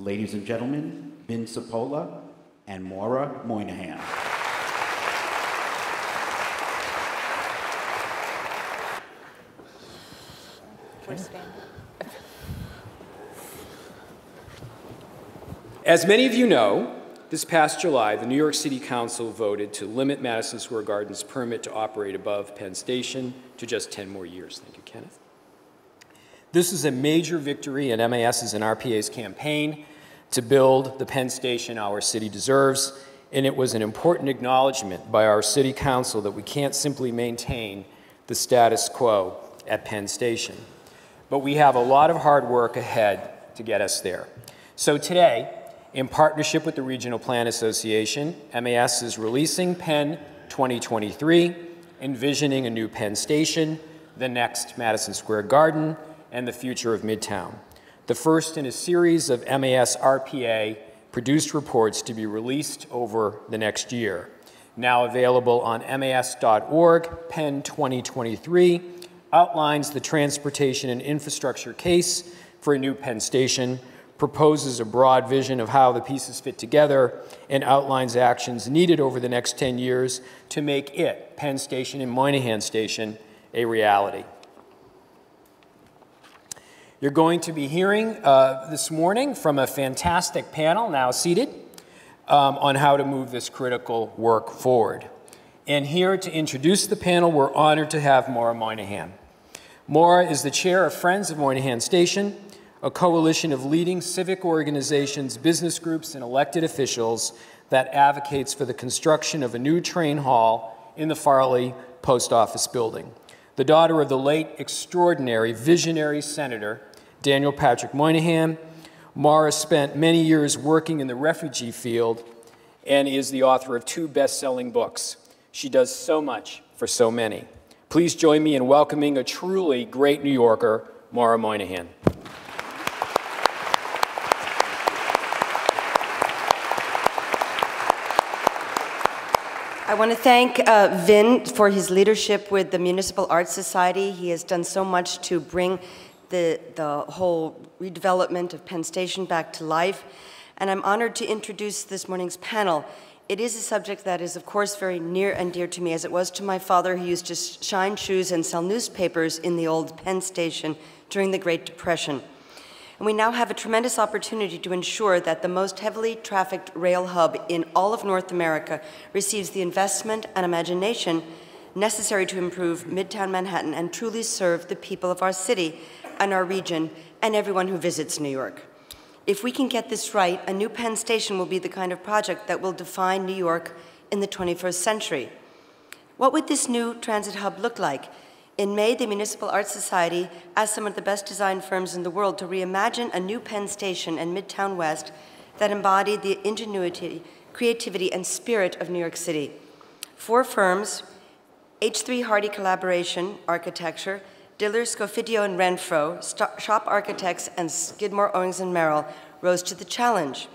Ladies and gentlemen, Vin Cipolla and Maura Moynihan. As many of you know, this past July, the New York City Council voted to limit Madison Square Garden's permit to operate above Penn Station to just 10 more years. Thank you, Kenneth. This is a major victory in MAS's and RPA's campaign to build the Penn Station our city deserves, and it was an important acknowledgement by our City Council that we can't simply maintain the status quo at Penn Station. But we have a lot of hard work ahead to get us there. So today, in partnership with the Regional Plan Association, MAS is releasing Penn 2023, envisioning a new Penn Station, the next Madison Square Garden, and the future of Midtown. The first in a series of MAS RPA produced reports to be released over the next year. Now available on mas.org, Penn 2023 outlines the transportation and infrastructure case for a new Penn Station, proposes a broad vision of how the pieces fit together, and outlines actions needed over the next 10 years to make it, Penn Station and Moynihan Station, a reality. You're going to be hearing this morning from a fantastic panel, now seated, on how to move this critical work forward. And here to introduce the panel, we're honored to have Maura Moynihan. Maura is the chair of Friends of Moynihan Station, a coalition of leading civic organizations, business groups, and elected officials that advocates for the construction of a new train hall in the Farley Post Office building. The daughter of the late extraordinary visionary Senator Daniel Patrick Moynihan, Maura spent many years working in the refugee field and is the author of 2 best-selling books. She does so much for so many. Please join me in welcoming a truly great New Yorker, Maura Moynihan. I want to thank Vin for his leadership with the Municipal Arts Society. He has done so much to bring the whole redevelopment of Penn Station back to life. And I'm honored to introduce this morning's panel. It is a subject that is, of course, very near and dear to me, as it was to my father, who used to shine shoes and sell newspapers in the old Penn Station during the Great Depression. And we now have a tremendous opportunity to ensure that the most heavily trafficked rail hub in all of North America receives the investment and imagination necessary to improve Midtown Manhattan and truly serve the people of our city and our region and everyone who visits New York. If we can get this right, a new Penn Station will be the kind of project that will define New York in the 21st century. What would this new transit hub look like? In May, the Municipal Arts Society asked some of the best design firms in the world to reimagine a new Penn Station in Midtown West that embodied the ingenuity, creativity, and spirit of New York City. 4 firms, H3 Hardy Collaboration Architecture, Diller Scofidio Renfro, Shop Architects, and Skidmore, Owings Merrill rose to the challenge.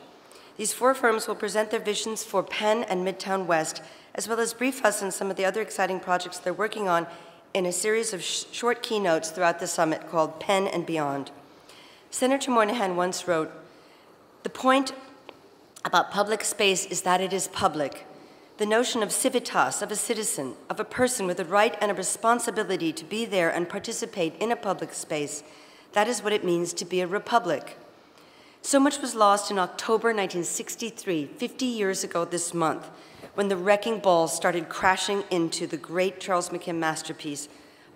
These 4 firms will present their visions for Penn and Midtown West, as well as brief us on some of the other exciting projects they're working on in a series of short keynotes throughout the summit called Penn and Beyond. Senator Moynihan once wrote, "The point about public space is that it is public. The notion of civitas, of a citizen, of a person with a right and a responsibility to be there and participate in a public space, that is what it means to be a republic." So much was lost in October 1963, 50 years ago this month, when the wrecking balls started crashing into the great Charles McKim masterpiece,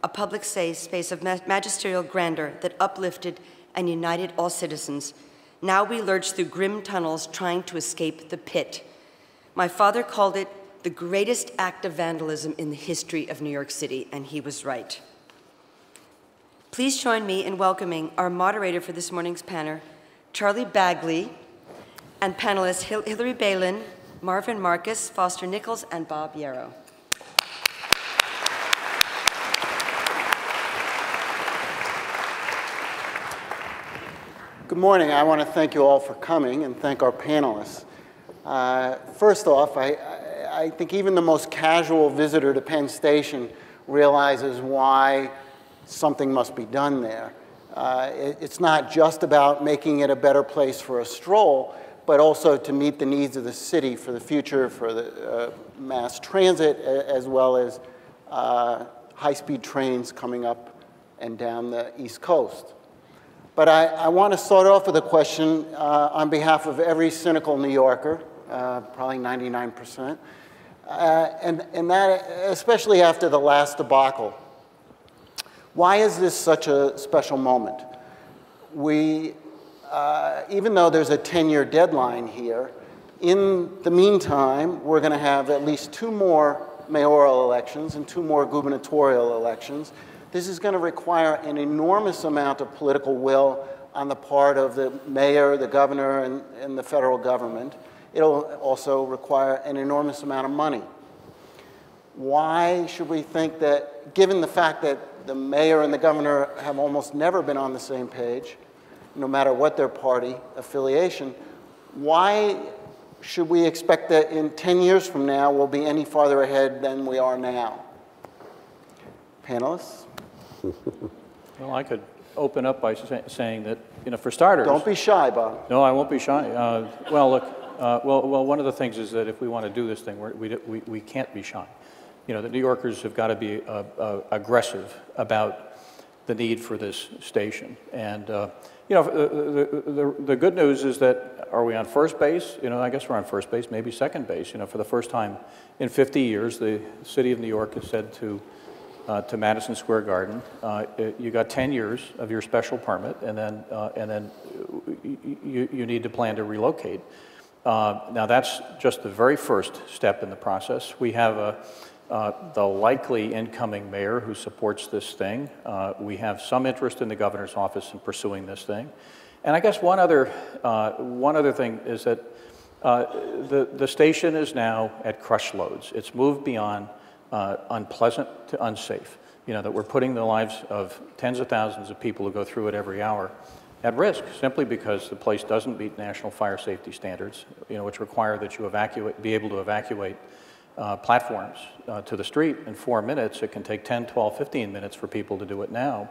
a public space of magisterial grandeur that uplifted and united all citizens. Now we lurch through grim tunnels trying to escape the pit. My father called it the greatest act of vandalism in the history of New York City, and he was right. Please join me in welcoming our moderator for this morning's panel, Charlie Bagli, and panelists Hilary Ballon, Marvin Markus, Foster Nichols, and Bob Yaro. Good morning. I want to thank you all for coming and thank our panelists. First off, I think even the most casual visitor to Penn Station realizes why something must be done there. It's not just about making it a better place for a stroll, but also to meet the needs of the city for the future, for the mass transit, as well as high-speed trains coming up and down the East Coast. But I want to start off with a question on behalf of every cynical New Yorker, probably 99%, and that especially after the last debacle. Why is this such a special moment? We, even though there's a 10-year deadline here, in the meantime, we're going to have at least 2 more mayoral elections and 2 more gubernatorial elections. This is going to require an enormous amount of political will on the part of the mayor, the governor, and the federal government. It'll also require an enormous amount of money. Why should we think that, given the fact that the mayor and the governor have almost never been on the same page, no matter what their party affiliation, why should we expect that in 10 years from now we'll be any farther ahead than we are now? Panelists? Well, I could open up by saying that, for starters... Don't be shy, Bob. No, I won't be shy. Well, look, well, one of the things is that if we want to do this thing, we can't be shy. The New Yorkers have got to be aggressive about the need for this station. And, the good news is that, are we on first base? I guess we're on first base, maybe second base. For the first time in 50 years, the city of New York has said to Madison Square Garden, you got 10 years of your special permit, and then you need to plan to relocate. Now, that's just the very first step in the process. We have the likely incoming mayor who supports this thing. We have some interest in the governor's office in pursuing this thing. And I guess one other thing is that the station is now at crush loads. It's moved beyond unpleasant to unsafe. That we're putting the lives of tens of thousands of people who go through it every hour at risk, simply because the place doesn't meet national fire safety standards, which require that you be able to evacuate platforms to the street in 4 minutes. It can take 10, 12, 15 minutes for people to do it now.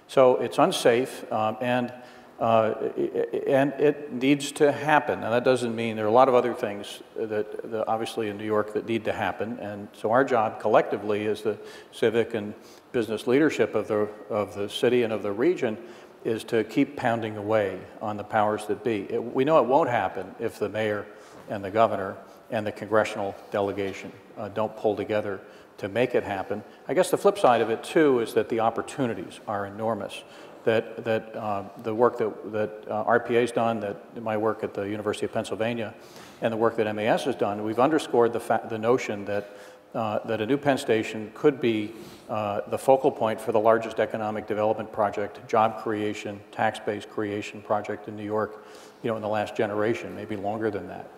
So it's unsafe, and it needs to happen. And that doesn't mean there are a lot of other things that obviously in New York that need to happen. And so our job collectively as the civic and business leadership of the city and of the region is to keep pounding away on the powers that be. We know it won't happen if the mayor and the governor and the congressional delegation don't pull together to make it happen. I guess the flip side of it, too, is that the opportunities are enormous. That the work that RPA's done, that my work at the University of Pennsylvania, and the work that MAS has done, we've underscored the notion that a new Penn Station could be the focal point for the largest economic development project, job creation, tax base creation project in New York, in the last generation, maybe longer than that.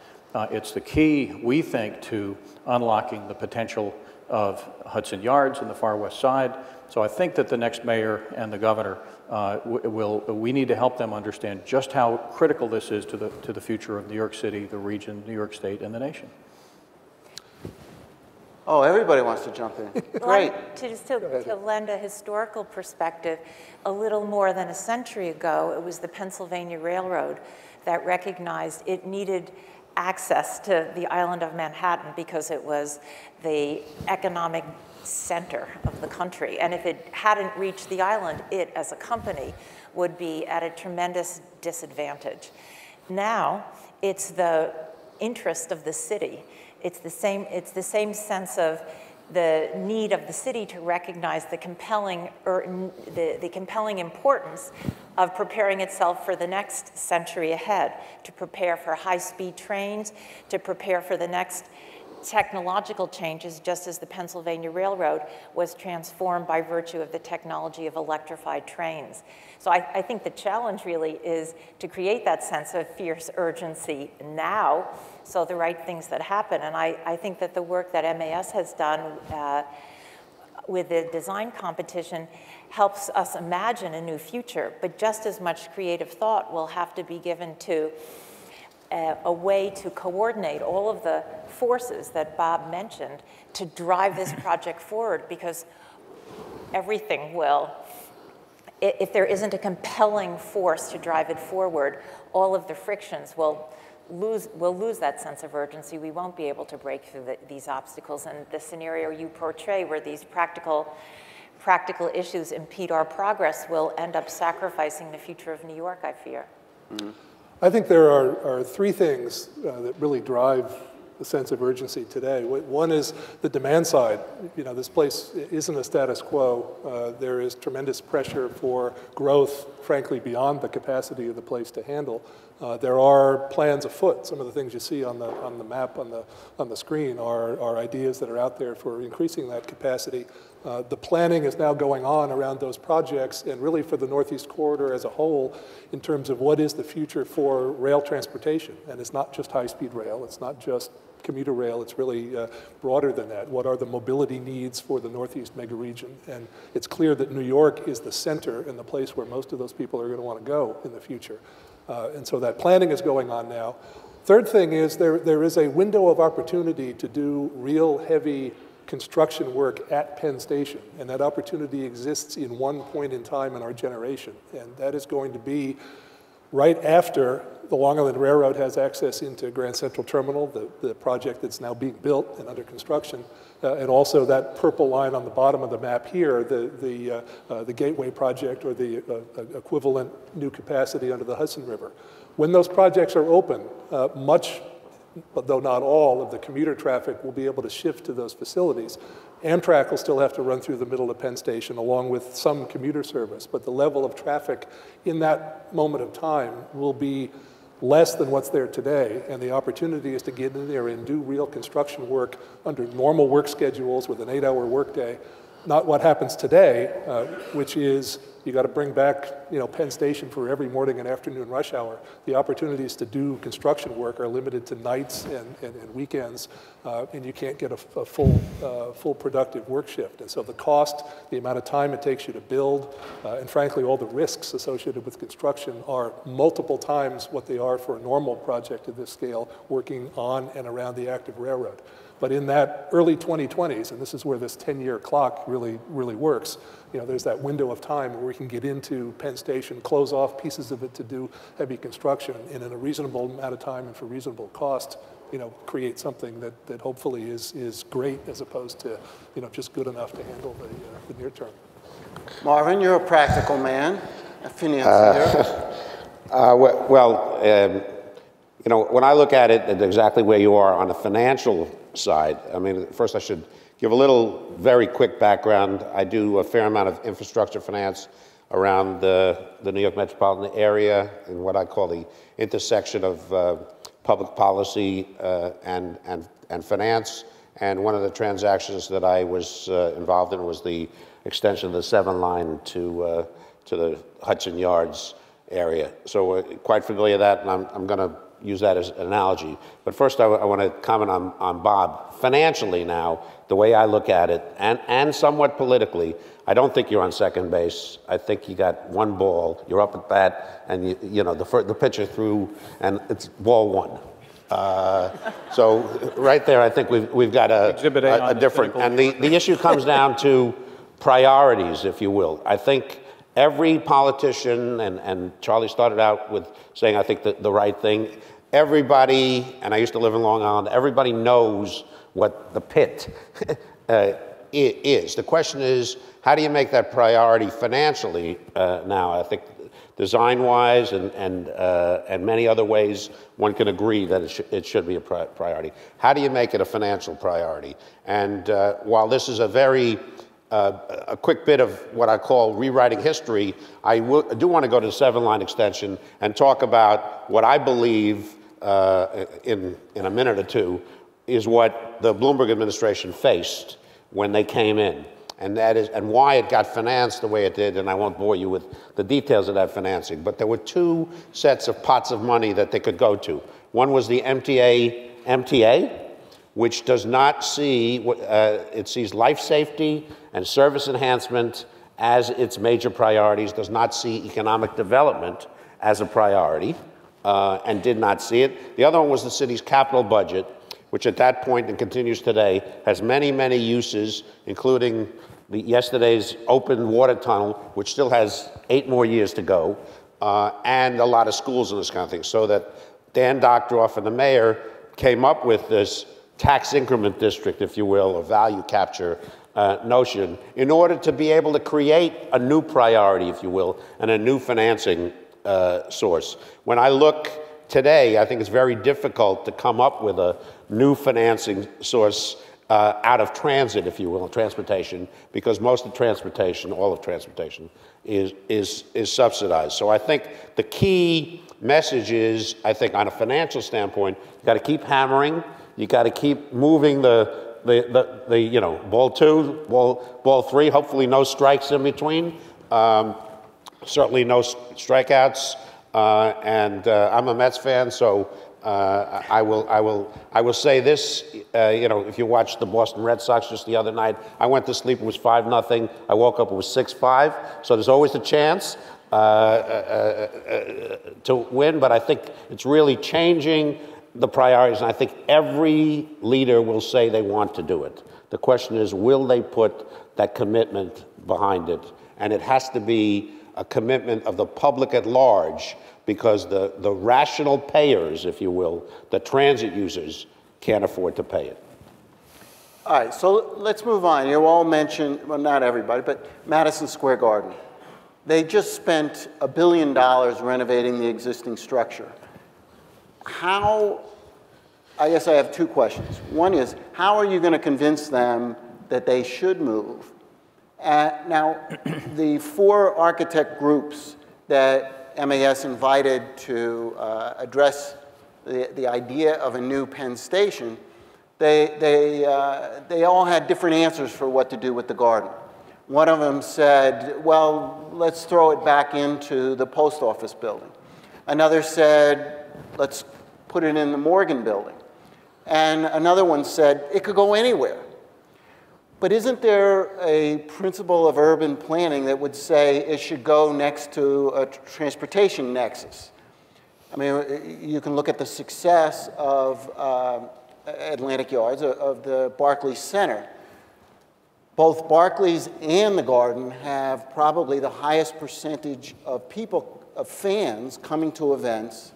It's the key, we think, to unlocking the potential of Hudson Yards and the Far West Side. So I think that the next mayor and the governor we need to help them understand just how critical this is to the future of New York City, the region, New York State, and the nation. Oh, everybody wants to jump in. Great. To lend a historical perspective, a little more than a century ago, it was the Pennsylvania Railroad that recognized it needed access to the island of Manhattan because it was the economic center of the country. And if it hadn't reached the island, it as a company would be at a tremendous disadvantage. Now, it's the interest of the city. It's the same sense of the need of the city to recognize the compelling importance of preparing itself for the next century ahead, to prepare for high-speed trains, to prepare for the next technological changes, just as the Pennsylvania Railroad was transformed by virtue of the technology of electrified trains. So I think the challenge really is to create that sense of fierce urgency now, so the right things that happen. And I think that the work that MAS has done with the design competition helps us imagine a new future, but just as much creative thought will have to be given to a way to coordinate all of the forces that Bob mentioned to drive this project forward, because everything will if there isn't a compelling force to drive it forward, all of the frictions will lose that sense of urgency. We won't be able to break through these obstacles. And the scenario you portray, where these practical issues impede our progress, will end up sacrificing the future of New York, I fear. Mm-hmm. I think there are three things that really drive the sense of urgency today. One is the demand side. You know, this place isn't a status quo. There is tremendous pressure for growth, frankly, beyond the capacity of the place to handle. There are plans afoot. Some of the things you see on the map on the screen are ideas that are out there for increasing that capacity. The planning is now going on around those projects, and really for the Northeast Corridor as a whole, in terms of what is the future for rail transportation. And it's not just high-speed rail, it's not just commuter rail, it's really broader than that. What are the mobility needs for the Northeast megaregion? And it's clear that New York is the center and the place where most of those people are going to want to go in the future. And so that planning is going on now. Third thing is there is a window of opportunity to do real heavy construction work at Penn Station, and that opportunity exists in one point in time in our generation, and that is going to be right after the Long Island Railroad has access into Grand Central Terminal, the project that's now being built and under construction, and also that purple line on the bottom of the map here, the Gateway project, or the equivalent new capacity under the Hudson River. When those projects are open, much, but though not all, of the commuter traffic will be able to shift to those facilities. Amtrak will still have to run through the middle of Penn Station along with some commuter service, but the level of traffic in that moment of time will be less than what's there today, and the opportunity is to get in there and do real construction work under normal work schedules with an 8-hour workday, not what happens today, which is you got to bring back, you know, Penn Station for every morning and afternoon rush hour. The opportunities to do construction work are limited to nights and weekends, and you can't get a full productive work shift. And so the cost, the amount of time it takes you to build, and frankly all the risks associated with construction are multiple times what they are for a normal project of this scale working on and around the active railroad. But in that early 2020s, and this is where this 10-year clock really works, you know, there's that window of time where we can get into Penn Station, close off pieces of it to do heavy construction, and in a reasonable amount of time and for reasonable cost, you know, create something that hopefully is great as opposed to, you know, just good enough to handle the near term. Marvin, you're a practical man, a financier. You know, when I look at it exactly where you are on the financial side, I mean, first I should give a little very quick background. I do a fair amount of infrastructure finance around the New York metropolitan area in what I call the intersection of public policy and finance. And one of the transactions that I was involved in was the extension of the 7 line to the Hudson Yards area. So quite familiar with that, and I'm going to use that as an analogy. But first I want to comment on Bob. Financially now, the way I look at it, and somewhat politically, I don't think you're on second base. I think you got one ball, you're up at bat, and you know, the pitcher threw, and it's ball 1. So right there, I think we've got a different, and the issue comes down to priorities, if you will. I think every politician, and Charlie started out with saying, I think, the right thing. Everybody, and I used to live in Long Island, everybody knows what the pit is. The question is, how do you make that priority financially now? I think design-wise and many other ways, one can agree that it should be a priority. How do you make it a financial priority? And while this is a quick bit of what I call rewriting history, I do want to go to the 7-line extension and talk about what I believe in a minute or two is what the Bloomberg administration faced when they came in, and that is, and why it got financed the way it did, and I won't bore you with the details of that financing, but there were 2 sets of pots of money that they could go to. One was the MTA, which does not see, it sees life safety and service enhancement as its major priorities, does not see economic development as a priority, and did not see it. The other one was the city's capital budget, which at that point and continues today has many, many uses, including yesterday's open water tunnel, which still has 8 more years to go, and a lot of schools and this kind of thing. So that Dan Doctoroff and the mayor came up with this tax increment district, if you will, or value capture notion, in order to be able to create a new priority, if you will, and a new financing source. When I look today, I think it's very difficult to come up with a new financing source out of transit, if you will, transportation, because most of transportation, all of transportation, is subsidized. So I think the key message is, I think on a financial standpoint, you got to keep hammering, you got to keep moving the you know, ball 2, ball 3, hopefully no strikes in between, certainly no strikeouts, and I'm a Mets fan, so I will say this, you know, if you watched the Boston Red Sox just the other night, I went to sleep, it was 5-0, I woke up, it was 6-5, so there's always a chance to win, but I think it's really changing the priorities, and I think every leader will say they want to do it. The question is, will they put that commitment behind it? And it has to be a commitment of the public at large, because the rational payers, if you will, the transit users, can't afford to pay it. All right, so let's move on. You all mentioned, well, not everybody, but Madison Square Garden. They just spent $1 billion renovating the existing structure. How, I guess I have 2 questions. One is, how are you going to convince them that they should move? Now, the 4 architect groups that MAS invited to address the idea of a new Penn Station, they all had different answers for what to do with the garden. One of them said, well, let's throw it back into the post office building. Another said, let's put it in the Morgan building. And another one said, it could go anywhere. But isn't there a principle of urban planning that would say it should go next to a transportation nexus? I mean, you can look at the success of Atlantic Yards, of the Barclays Center. Both Barclays and the Garden have probably the highest percentage of people, of fans, coming to events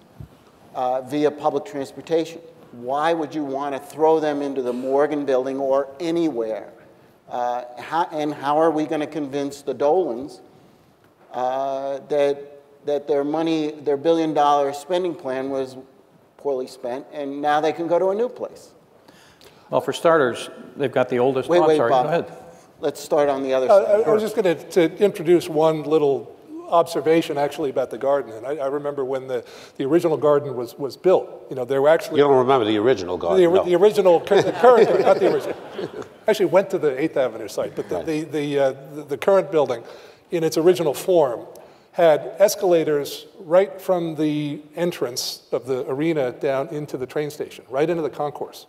via public transportation. Why would you want to throw them into the Morgan building or anywhere? How are we going to convince the Dolans that their money, their $1 billion spending plan was poorly spent, and now they can go to a new place? Well, for starters, they've got the oldest. Wait, sorry, Bob. go ahead. Let's start on the other side. I was just going to introduce one little observation actually about the garden. And I remember when the original garden was built, you know, there were actually... You don't remember the original garden? The original, the current, not the original. Actually went to the 8th Avenue site, but the current building in its original form had escalators right from the entrance of the arena down into the train station, right into the concourse.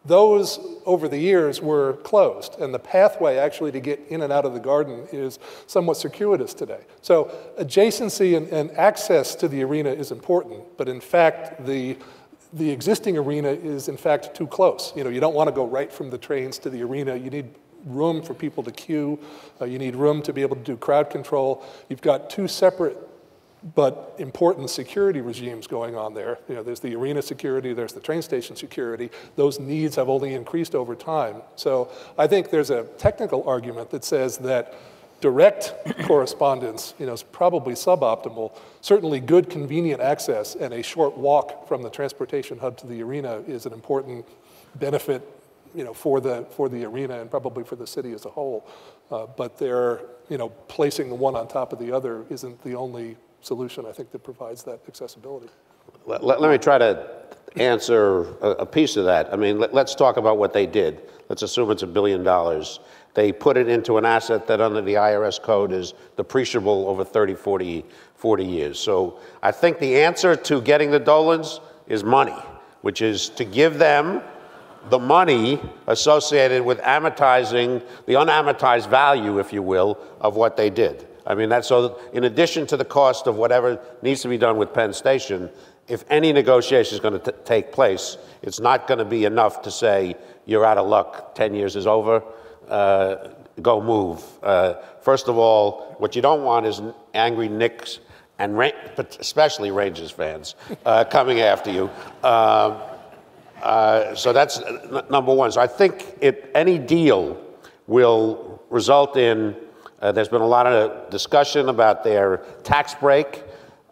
Those, over the years, were closed, and the pathway actually to get in and out of the garden is somewhat circuitous today. So adjacency and access to the arena is important, but in fact, the existing arena is in fact too close. You know, you don't want to go right from the trains to the arena. You need room for people to queue. You need room to be able to do crowd control. You've got 2 separate but important security regimes going on there. You know, there's the arena security, there's the train station security. Those needs have only increased over time. So I think there's a technical argument that says that direct correspondence, you know, is probably suboptimal. Certainly good, convenient access and a short walk from the transportation hub to the arena is an important benefit, you know, for the arena and probably for the city as a whole. But they're, you know, placing the one on top of the other isn't the only solution, I think, that provides that accessibility. Let me try to answer a piece of that. I mean, let's talk about what they did. Let's assume it's $1 billion. They put it into an asset that under the IRS code is depreciable over 30, 40 years. So I think the answer to getting the Dolans is money, which is to give them the money associated with amortizing the unamortized value, if you will, of what they did. I mean, that's so in addition to the cost of whatever needs to be done with Penn Station, if any negotiation is going to take place, it's not going to be enough to say you're out of luck, 10 years is over. go move. First of all, what you don't want is angry Knicks and especially Rangers fans coming after you. So that's number one. So I think any deal will result in, there's been a lot of discussion about their tax break.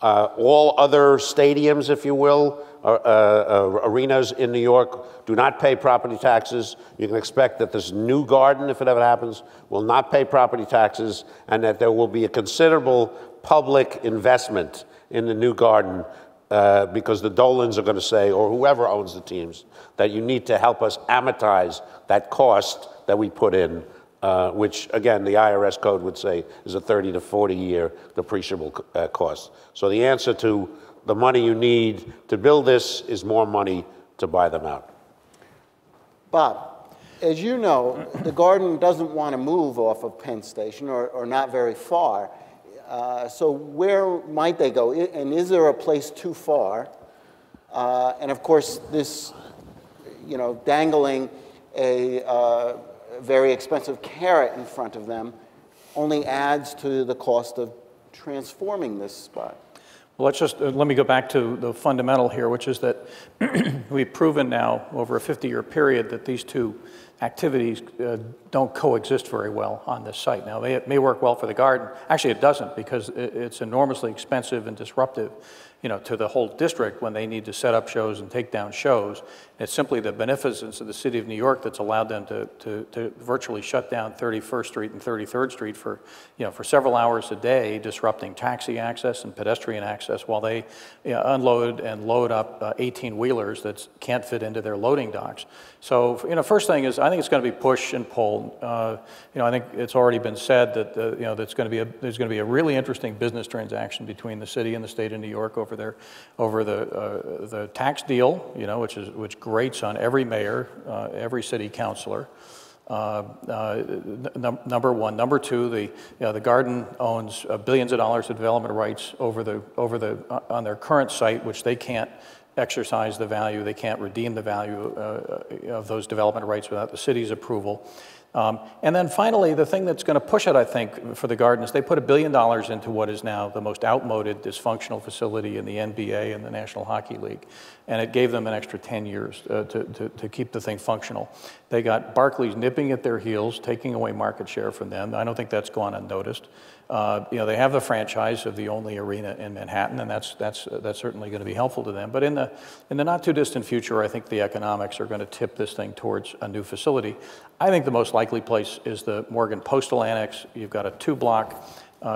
All other stadiums, if you will, arenas in New York do not pay property taxes. You can expect that this new garden, if it ever happens, will not pay property taxes, and that there will be a considerable public investment in the new garden because the Dolans are going to say, or whoever owns the teams, that you need to help us amortize that cost that we put in, which, again, the IRS code would say is a 30 to 40-year depreciable cost. So the answer to the money you need to build this is more money to buy them out. Bob, as you know, the garden doesn't want to move off of Penn Station or not very far. So where might they go? And is there a place too far? And of course, this, dangling a very expensive carrot in front of them only adds to the cost of transforming this spot. Well, let me go back to the fundamental here, which is that we've proven now over a 50-year period that these two activities don't coexist very well on this site. Now, it may work well for the garden. Actually, it doesn't, because it's enormously expensive and disruptive, to the whole district when they need to set up shows and take down shows. It's simply the beneficence of the city of New York that's allowed them to virtually shut down 31st Street and 33rd Street for several hours a day, disrupting taxi access and pedestrian access while they unload and load up 18-wheelers that can't fit into their loading docks. So, first thing is, I think it's going to be push and pull. I think it's already been said that there's going to be a really interesting business transaction between the city and the state of New York over the tax deal, which grates on every mayor, every city councilor. Number one. Number two, the garden owns billions of dollars of development rights on their current site, which they can't exercise the value, they can't redeem the value of those development rights without the city's approval. And then finally, the thing that's going to push it, I think, for the garden is they put $1 billion into what is now the most outmoded, dysfunctional facility in the NBA and the National Hockey League. And it gave them an extra 10 years to keep the thing functional. They got Barclays nipping at their heels, taking away market share from them. I don't think that's gone unnoticed. They have the franchise of the only arena in Manhattan, and that's certainly going to be helpful to them. But in the not too distant future, I think the economics are going to tip this thing towards a new facility. I think the most likely place is the Morgan Postal Annex. You've got a 2-block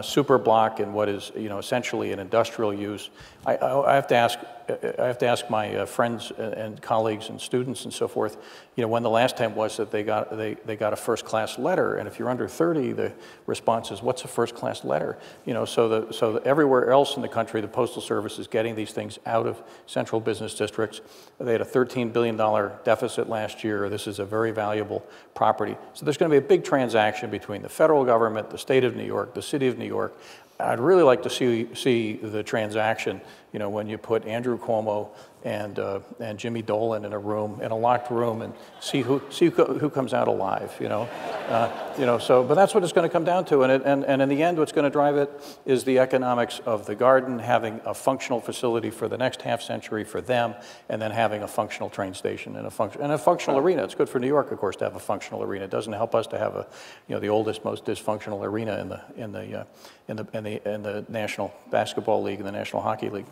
super block in what is essentially an industrial use. I have to ask my friends and colleagues and students and so forth, when the last time was that they got a first-class letter. And if you're under 30, the response is, "What's a first-class letter?" So everywhere else in the country, the Postal Service is getting these things out of central business districts. They had a $13 billion deficit last year. This is a very valuable property. So there's going to be a big transaction between the federal government, the state of New York, the city of New York. I'd really like to see the transaction, when you put Andrew Cuomo and Jimmy Dolan in a locked room, and see who comes out alive, but that's what it's going to come down to, and in the end, what's going to drive it is the economics of the garden having a functional facility for the next half century for them, and then having a functional train station and a functional arena. It's good for New York, of course, to have a functional arena. It doesn't help us to have the oldest, most dysfunctional arena in the National Basketball League and the National Hockey League.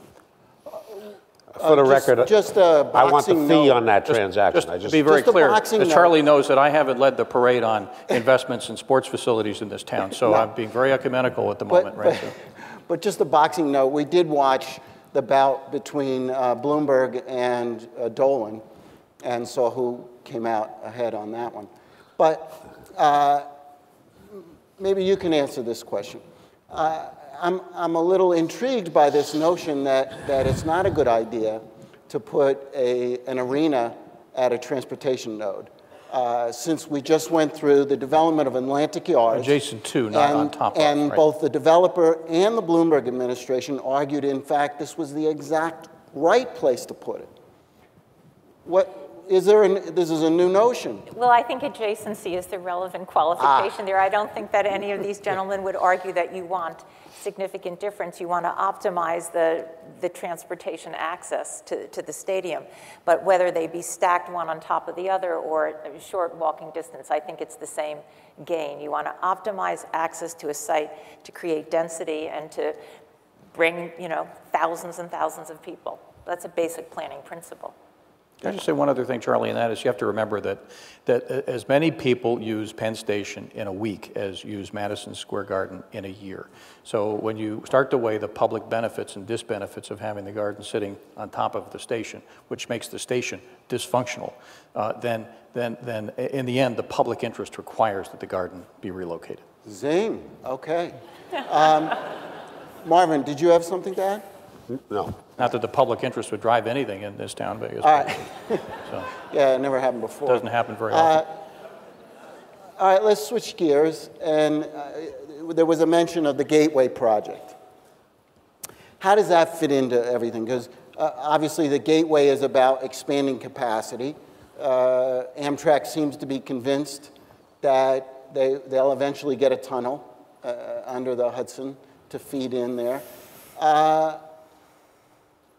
For the record, just a boxing I want the fee note. on that transaction. Just to be very clear, as Charlie knows that I haven't led the parade on investments in sports facilities in this town, so I'm being very ecumenical at the moment. But just a boxing note, we did watch the bout between Bloomberg and Dolan, and saw who came out ahead on that one. But maybe you can answer this question. I'm a little intrigued by this notion that it's not a good idea to put an arena at a transportation node. Since we just went through the development of Atlantic Yards. Adjacent to, not on top of. And both the developer and the Bloomberg administration argued, in fact, this was the exact right place to put it. this is a new notion. Well, I think adjacency is the relevant qualification there. I don't think that any of these gentlemen would argue that you want significant difference. You want to optimize the transportation access to the stadium. But whether they be stacked one on top of the other or a short walking distance, I think it's the same gain. You want to optimize access to a site to create density and to bring, thousands and thousands of people. That's a basic planning principle. Can I just say one other thing, Charlie, and that is you have to remember that as many people use Penn Station in a week as use Madison Square Garden in a year. So when you start to weigh the public benefits and disbenefits of having the garden sitting on top of the station, which makes the station dysfunctional, then in the end, the public interest requires that the garden be relocated. Zing, okay. Marvin, did you have something to add? No. Not that the public interest would drive anything in this town, Vegas. All right. So, Yeah, it never happened before. doesn't happen very often. All right, let's switch gears. And there was a mention of the Gateway project. How does that fit into everything? Because obviously the Gateway is about expanding capacity. Amtrak seems to be convinced that they'll eventually get a tunnel under the Hudson to feed in there.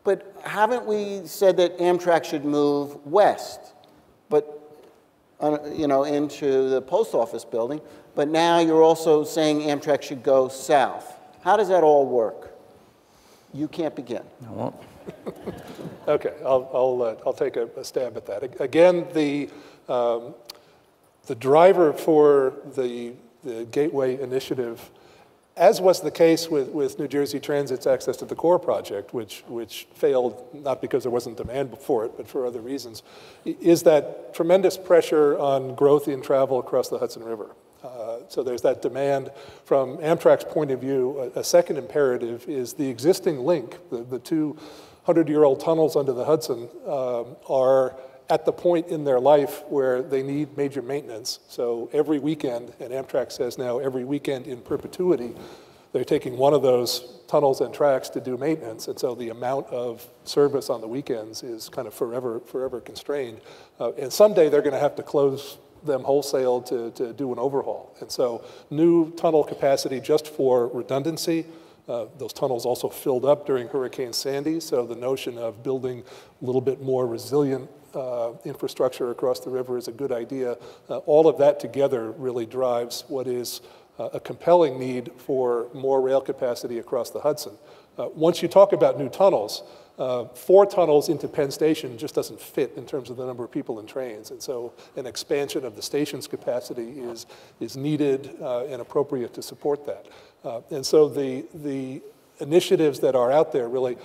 But haven't we said that Amtrak should move west, but into the post office building? But now you're also saying Amtrak should go south. How does that all work? You can't begin. I won't. Okay, I'll take a stab at that. Again, the driver for the Gateway initiative, as was the case with New Jersey Transit's access to the core project, which failed not because there wasn't demand for it, but for other reasons, is that tremendous pressure on growth in travel across the Hudson River. So there's that demand. From Amtrak's point of view, a second imperative is the existing link, the 200-year-old tunnels under the Hudson are at the point in their life where they need major maintenance. So every weekend, and Amtrak says now every weekend in perpetuity, they're taking one of those tunnels and tracks to do maintenance. And so the amount of service on the weekends is kind of forever constrained. And someday they're going to have to close them wholesale to do an overhaul. And so new tunnel capacity just for redundancy. Those tunnels also filled up during Hurricane Sandy. So the notion of building a little bit more resilient infrastructure across the river is a good idea. All of that together really drives what is a compelling need for more rail capacity across the Hudson. Once you talk about new tunnels, 4 tunnels into Penn Station just doesn't fit in terms of the number of people and trains. And so an expansion of the station's capacity is needed and appropriate to support that. And so the initiatives that are out there, really,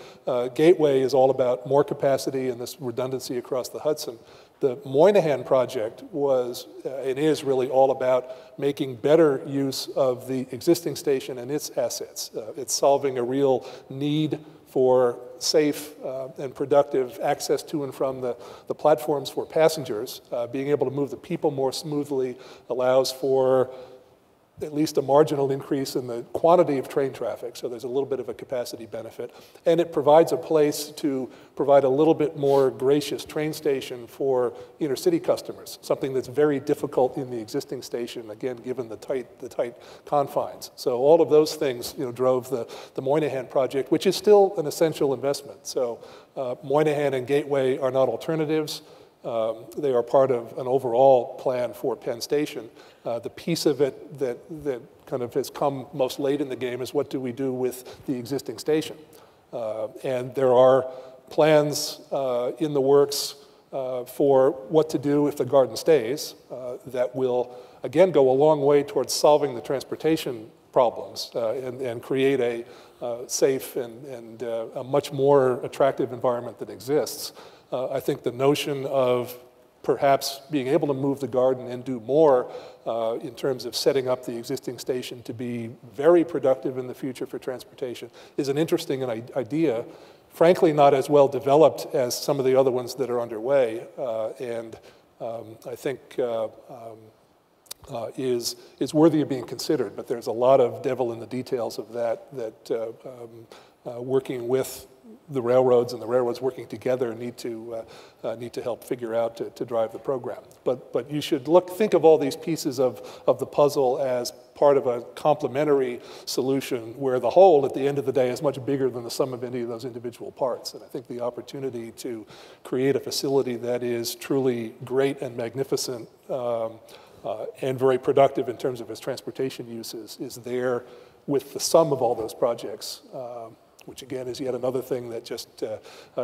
Gateway is all about more capacity and this redundancy across the Hudson. The Moynihan project was and is really all about making better use of the existing station and its assets. It's solving a real need for safe and productive access to and from the platforms for passengers. Being able to move the people more smoothly allows for at least a marginal increase in the quantity of train traffic, so there's a little bit of a capacity benefit. And it provides a place to provide a little bit more gracious train station for inner city customers, something that's very difficult in the existing station, again, given the tight confines. So all of those things drove the Moynihan project, which is still an essential investment. So Moynihan and Gateway are not alternatives. They are part of an overall plan for Penn Station. The piece of it that kind of has come most late in the game is what do we do with the existing station? And there are plans in the works for what to do if the garden stays that will, again, go a long way towards solving the transportation problems and create a safe and a much more attractive environment that exists. I think the notion of perhaps being able to move the garden and do more in terms of setting up the existing station to be very productive in the future for transportation is an interesting idea, frankly not as well developed as some of the other ones that are underway, and I think is worthy of being considered, but there's a lot of devil in the details of that working with the railroads and the railroads working together need to help figure out to drive the program. But you should think of all these pieces of the puzzle as part of a complementary solution where the whole, at the end of the day, is much bigger than the sum of any of those individual parts. And I think the opportunity to create a facility that is truly great and magnificent and very productive in terms of its transportation uses is there with the sum of all those projects, which again is yet another thing that just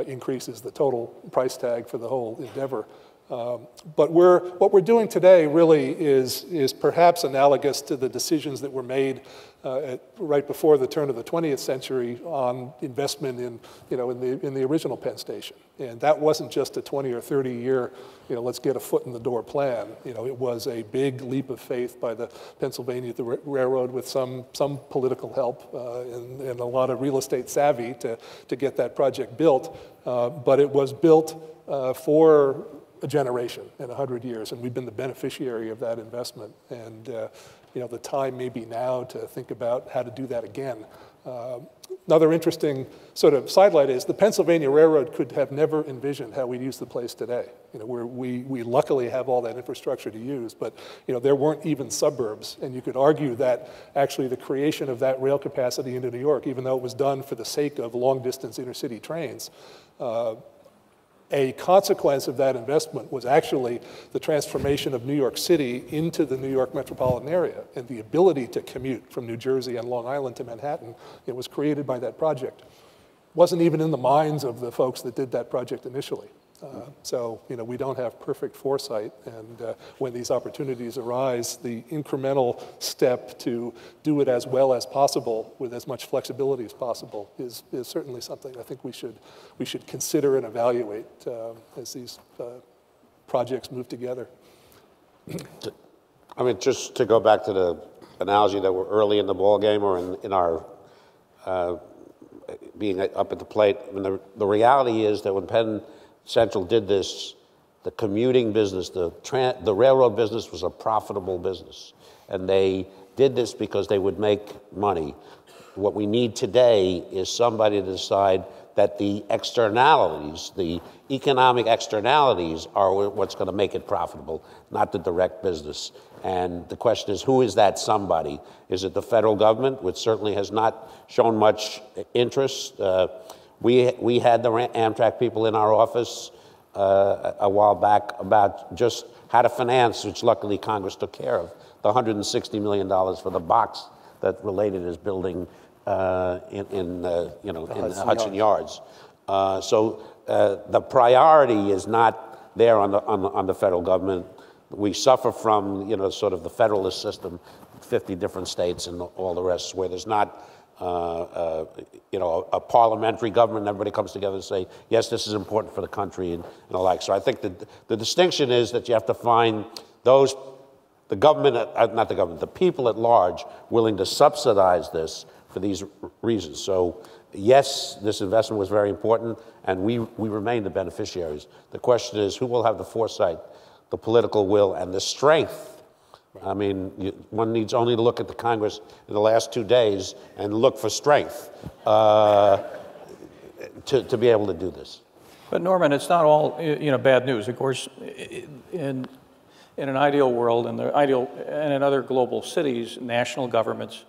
increases the total price tag for the whole endeavor. But what we're doing today really is perhaps analogous to the decisions that were made right before the turn of the 20th century on investment in the original Penn Station. And that wasn't just a 20 or 30 year, let's get a foot in the door plan. It was a big leap of faith by the Pennsylvania Railroad with some political help and a lot of real estate savvy to get that project built. But it was built for a generation and 100 years, and we've been the beneficiary of that investment. And the time may be now to think about how to do that again. Another interesting sort of sidelight is the Pennsylvania Railroad could have never envisioned how we'd use the place today. Where we luckily have all that infrastructure to use, but there weren't even suburbs, and you could argue that actually the creation of that rail capacity into New York, even though it was done for the sake of long-distance intercity trains, a consequence of that investment was actually the transformation of New York City into the New York metropolitan area, and the ability to commute from New Jersey and Long Island to Manhattan. It was created by that project. Wasn't even in the minds of the folks that did that project initially. So we don't have perfect foresight, and when these opportunities arise, the incremental step to do it as well as possible with as much flexibility as possible is certainly something I think we should consider and evaluate as these projects move together. I mean, just to go back to the analogy that we're early in the ball game or in our being up at the plate, I mean, the reality is that when Penn Central did this, the commuting business, the railroad business was a profitable business. And they did this because they would make money. What we need today is somebody to decide that the externalities, the economic externalities are what's going to make it profitable, not the direct business. And the question is, who is that somebody? Is it the federal government, which certainly has not shown much interest? We had the Amtrak people in our office a while back about just how to finance, which luckily Congress took care of, the $160 million for the box that Related is building in the Hudson Yards. So the priority is not there on the federal government. We suffer from sort of the federalist system, 50 different states and all the rest, where there's not a parliamentary government, and everybody comes together and say, yes, this is important for the country and the like. So I think that the distinction is that you have to find the people at large willing to subsidize this for these reasons. So yes, this investment was very important, and we remain the beneficiaries. The question is, who will have the foresight, the political will, and the strength? I mean, one needs only to look at the Congress in the last 2 days and look for strength to be able to do this. But Norman, it's not all bad news. Of course, in an ideal world, and in other global cities, national governments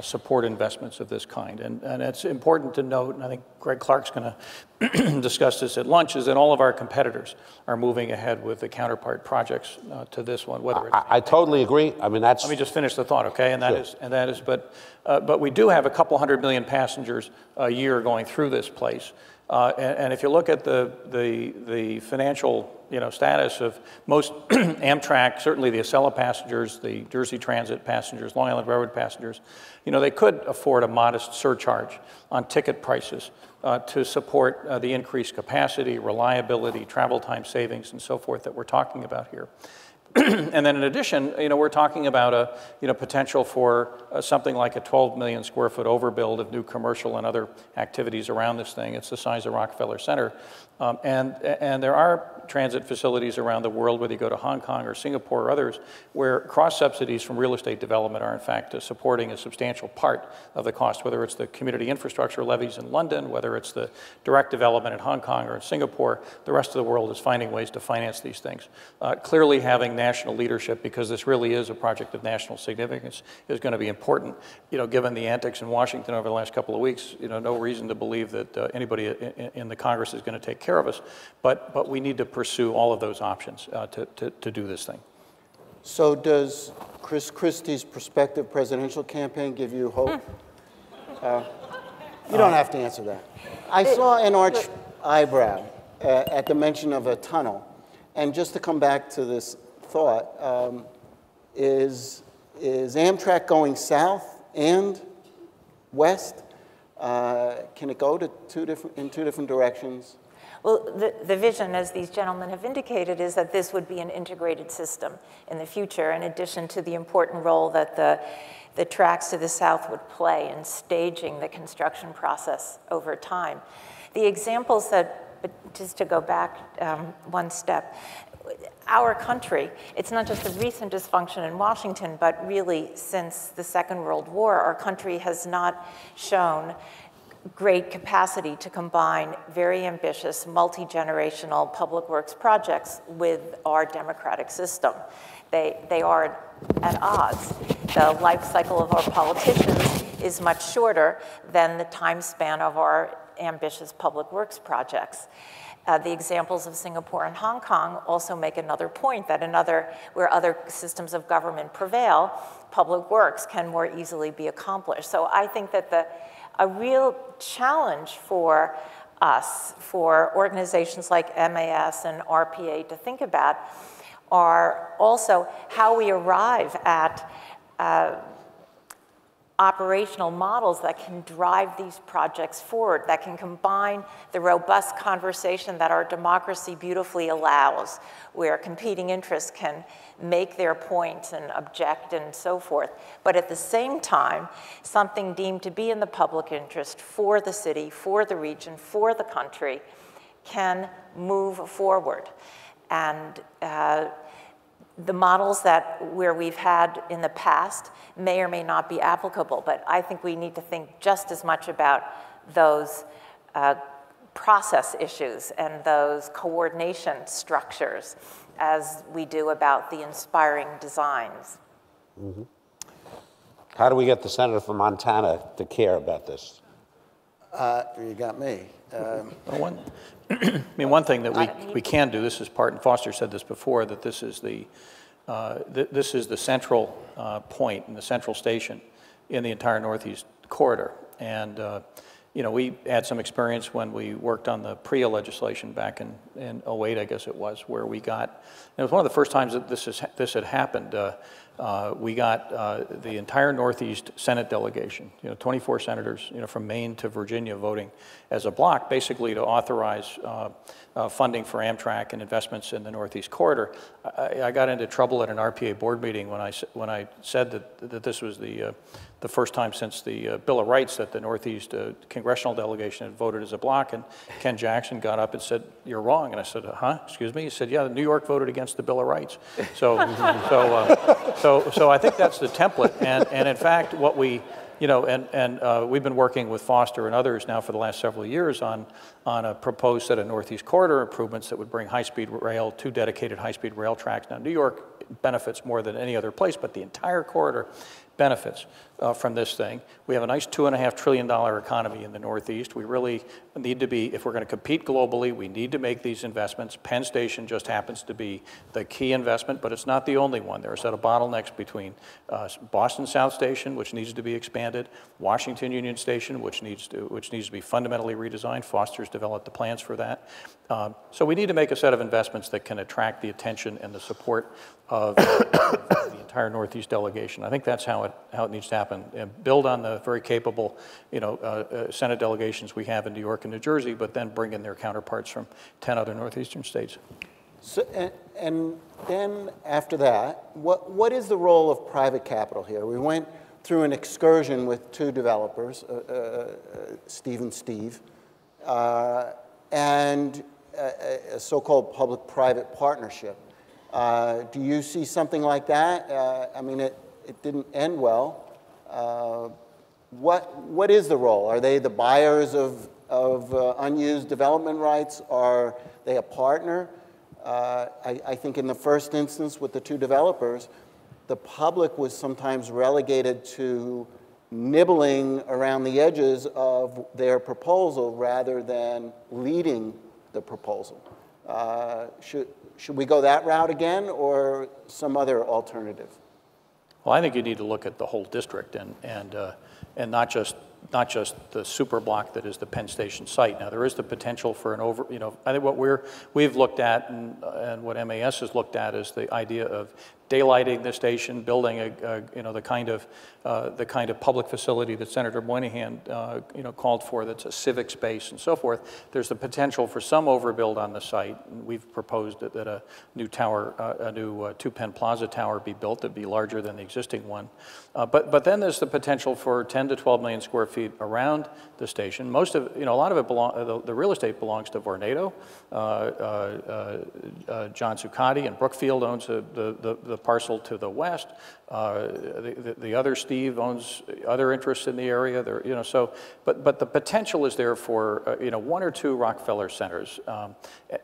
support investments of this kind. And it's important to note, and I think Greg Clark's going to discuss this at lunch, is that all of our competitors are moving ahead with the counterpart projects to this one. Whether it's I totally agree. I mean, that's. Let me just finish the thought, okay? And Sure. that is, but we do have a couple 100 million passengers a year going through this place. And if you look at the financial status of most Amtrak, certainly the Acela passengers, the Jersey Transit passengers, Long Island Railroad passengers, they could afford a modest surcharge on ticket prices to support the increased capacity, reliability, travel time savings, and so forth that we're talking about here. And then in addition, we're talking about a potential for something like a 12 million square foot overbuild of new commercial and other activities around this thing. It's the size of Rockefeller Center. And there are transit facilities around the world, whether you go to Hong Kong or Singapore or others, where cross-subsidies from real estate development are in fact supporting a substantial part of the cost, whether it's the community infrastructure levies in London, whether it's the direct development in Hong Kong or in Singapore. The rest of the world is finding ways to finance these things. Clearly having national leadership, because this really is a project of national significance, is going to be important. Given the antics in Washington over the last couple of weeks, no reason to believe that anybody in the Congress is going to take care of us, but we need to pursue all of those options to do this thing. So does Chris Christie's prospective presidential campaign give you hope? You don't have to answer that. I saw an arched eyebrow at the mention of a tunnel. And just to come back to this thought, is Amtrak going south and west? Can it go to in two different directions? Well, the vision, as these gentlemen have indicated, is that this would be an integrated system in the future, in addition to the important role that the tracks to the south would play in staging the construction process over time. The examples but just to go back one step, our country, it's not just the recent dysfunction in Washington, but really since the Second World War, our country has not shown great capacity to combine very ambitious, multi-generational public works projects with our democratic system. They are at odds. The life cycle of our politicians is much shorter than the time span of our ambitious public works projects. The examples of Singapore and Hong Kong also make another point that where other systems of government prevail, public works can more easily be accomplished. So I think that a real challenge for us, for organizations like MAS and RPA to think about, are also how we arrive at operational models that can drive these projects forward, that can combine the robust conversation that our democracy beautifully allows, where competing interests can make their points and object and so forth, but at the same time, something deemed to be in the public interest for the city, for the region, for the country, can move forward. And the models where we've had in the past may or may not be applicable, but I think we need to think just as much about those process issues and those coordination structures as we do about the inspiring designs. Mm-hmm. How do we get the senator from Montana to care about this? You got me. One thing that we can do, this is part, and Foster said this before, that this is the central point and the central station in the entire Northeast corridor. And we had some experience when we worked on the PREA legislation back in 2008, I guess it was, where we got, it was one of the first times that this had happened. We got the entire Northeast Senate delegation, 24 senators, from Maine to Virginia voting as a block, basically to authorize funding for Amtrak and investments in the Northeast corridor. I got into trouble at an RPA board meeting when I said that this was the first time since the Bill of Rights that the Northeast congressional delegation had voted as a block, and Ken Jackson got up and said, "You're wrong." And I said, "Huh? Excuse me?" He said, "Yeah, New York voted against the Bill of Rights." So I think that's the template. And in fact, what we, we've been working with Foster and others now for the last several years on a proposed set of Northeast corridor improvements that would bring high-speed rail, 2 dedicated high-speed rail tracks. Now, New York benefits more than any other place, but the entire corridor benefits from this thing. We have a nice $2.5 trillion economy in the Northeast. We really need to be, if we're going to compete globally, we need to make these investments. Penn Station just happens to be the key investment, but it's not the only one. There are a set of bottlenecks between Boston South Station, which needs to be expanded, Washington Union Station, which needs to be fundamentally redesigned. Foster's developed the plans for that. So we need to make a set of investments that can attract the attention and the support of the entire Northeast delegation. I think that's how it needs to happen. And build on the very capable, Senate delegations we have in New York and New Jersey, but then bring in their counterparts from 10 other Northeastern states. So, and then after that, what is the role of private capital here? We went through an excursion with 2 developers, Steve and Steve, and a so-called public-private partnership. Do you see something like that? I mean, it didn't end well. What is the role? Are they the buyers of unused development rights? Are they a partner? I think in the first instance with the two developers, the public was sometimes relegated to nibbling around the edges of their proposal rather than leading the proposal. Should we go that route again or some other alternative? Well, I think you need to look at the whole district and not just the super block that is the Penn Station site. Now, there is the potential for I think what we've looked at and what MAS has looked at is the idea of daylighting the station, building the kind of public facility that Senator Moynihan called for. That's a civic space and so forth. There's the potential for some overbuild on the site. We've proposed that a new tower, a new 2 Penn Plaza tower be built that'd be larger than the existing one. But then there's the potential for 10 to 12 million square feet around the station. Most of a lot of it the real estate belongs to Vornado. John Zuccotti and Brookfield owns the parcel to the west. The other Steve owns other interests in the area. But the potential is there for 1 or 2 Rockefeller centers.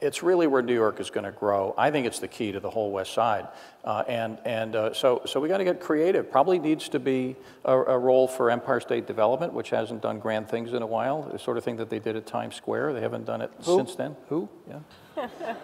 It's really where New York is going to grow. I think it's the key to the whole West Side, so we got to get creative. Probably needs to be a role for Empire State Development, which hasn't done grand things in a while. The sort of thing that they did at Times Square. They haven't done it since then. Who? Yeah.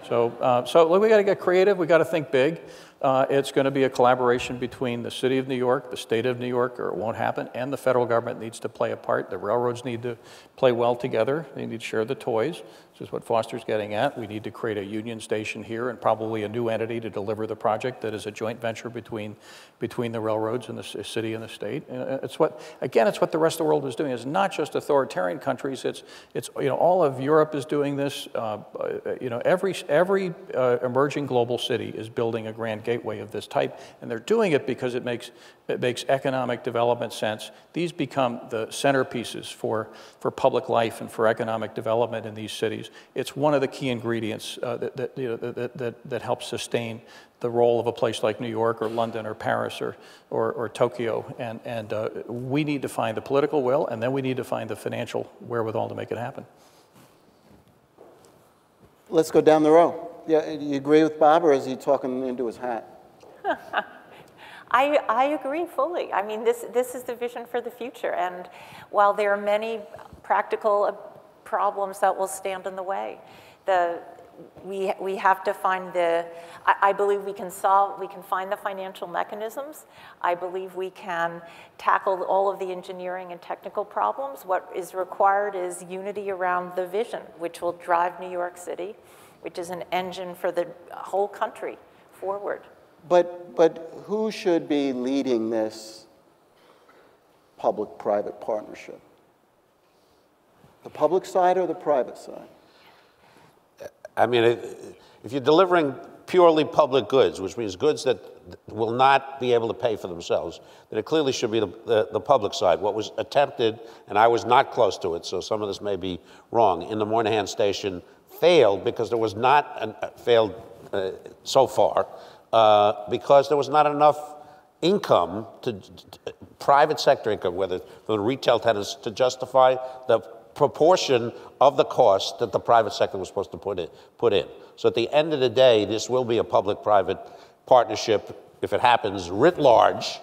So we got to get creative. We got to think big. It's going to be a collaboration between the city of New York, the state of New York, or it won't happen, and the federal government needs to play a part. The railroads need to play well together. They need to share the toys, which is what Foster's getting at. We need to create a union station here and probably a new entity to deliver the project that is a joint venture between the railroads and the city and the state. It's what the rest of the world is doing. It's not just authoritarian countries. It's all of Europe is doing this. Every emerging global city is building a grand gateway of this type, and they're doing it because it makes economic development sense. These become the centerpieces for public life and for economic development in these cities. It's one of the key ingredients that helps sustain the role of a place like New York or London or Paris or Tokyo. And we need to find the political will, and then we need to find the financial wherewithal to make it happen. Let's go down the row. Yeah, do you agree with Bob, or is he talking into his hat? I agree fully. I mean, this is the vision for the future. And while there are many practical problems that will stand in the way, we have to find I believe we can find the financial mechanisms. I believe we can tackle all of the engineering and technical problems. What is required is unity around the vision, which will drive New York City, which is an engine for the whole country forward. But who should be leading this public-private partnership? The public side or the private side? I mean, if you're delivering purely public goods, which means goods that will not be able to pay for themselves, then it clearly should be the public side. What was attempted, and I was not close to it, so some of this may be wrong, in the Moynihan Station failed because there was not, failed so far, because there was not enough income, private sector income, whether for the retail tenants, to justify the proportion of the cost that the private sector was supposed to put in. So at the end of the day, this will be a public-private partnership, if it happens, writ large,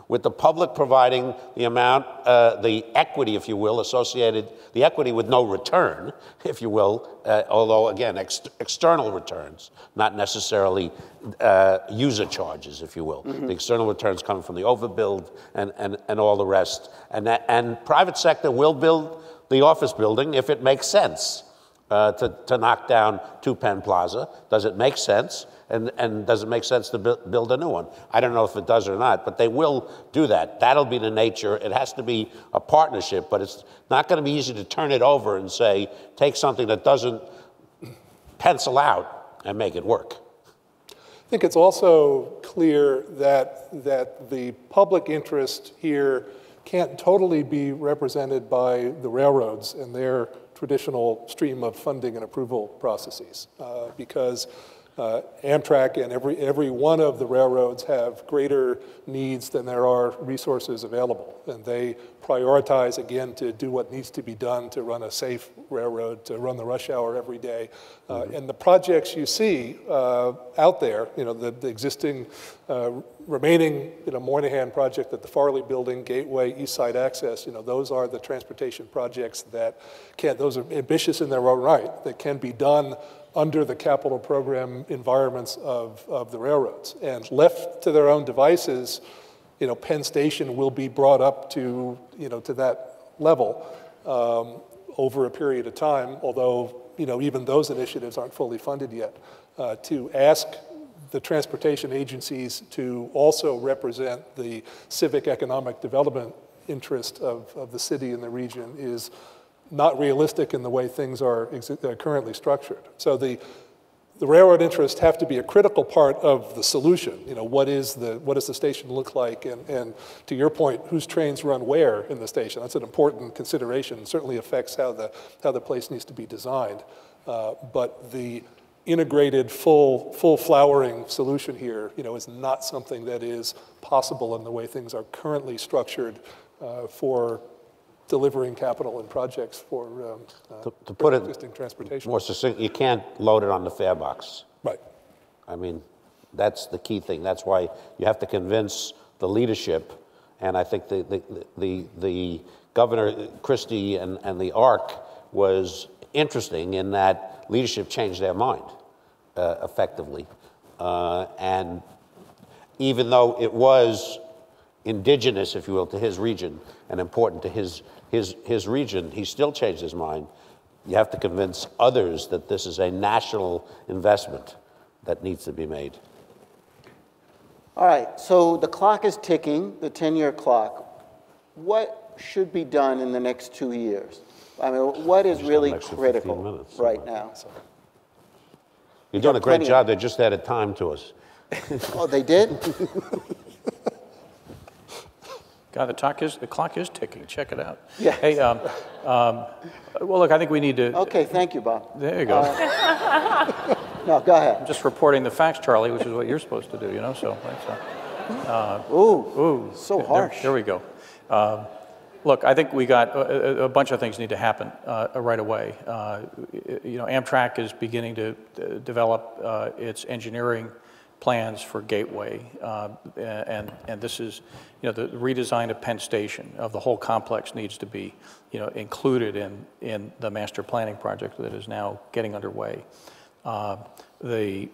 with the public providing the amount, the equity, if you will, associated, the equity with no return, if you will, although, again, external returns, not necessarily user charges, if you will. Mm-hmm. The external returns come from the overbuild and all the rest. And private sector will build the office building if it makes sense to knock down 2 Penn Plaza. Does it make sense? And does it make sense to build a new one? I don't know if it does or not, but they will do that. That'll be the nature. It has to be a partnership, but it's not going to be easy to turn it over and say, take something that doesn't pencil out and make it work. I think it's also clear that the public interest here can't totally be represented by the railroads and their traditional stream of funding and approval processes because Amtrak and every one of the railroads have greater needs than there are resources available. And they prioritize, again, to do what needs to be done to run a safe railroad, to run the rush hour every day. And the projects you see out there, the existing remaining Moynihan project at the Farley Building, Gateway, East Side Access, those are the transportation projects that those are ambitious in their own right, that can be done under the capital program environments of the railroads. And left to their own devices, Penn Station will be brought up to, to that level over a period of time, although, even those initiatives aren't fully funded yet. To ask the transportation agencies to also represent the civic economic development interest of the city and the region is not realistic in the way things are currently structured. So the railroad interests have to be a critical part of the solution. What does the station look like? And to your point, whose trains run where in the station? That's an important consideration. It certainly affects how the place needs to be designed. But the integrated, full flowering solution here, is not something that is possible in the way things are currently structured for delivering capital and projects for to put it existing transportation. More succinct, you can't load it on the fare box. Right. I mean, that's the key thing. That's why you have to convince the leadership, and I think the Governor Christie and the ARC was interesting in that leadership changed their mind effectively. And even though it was indigenous, if you will, to his region and important to his region, he still changed his mind. You have to convince others that this is a national investment that needs to be made. All right, so the clock is ticking, the 10-year clock. What should be done in the next 2 years? I mean, what is really critical right now? You're doing a great job. They just added time to us. Oh, they did? God, the clock is ticking. Check it out. Yeah. Hey, well, look, I think we need to. Okay, thank you, Bob. There you go. No, go ahead. I'm just reporting the facts, Charlie, which is what you're supposed to do, So. Ooh, so harsh. There we go. Look, I think we got a bunch of things need to happen right away. Amtrak is beginning to develop its engineering plans for Gateway, and this is, the redesign of Penn Station, of the whole complex, needs to be, included in the master planning project that is now getting underway. We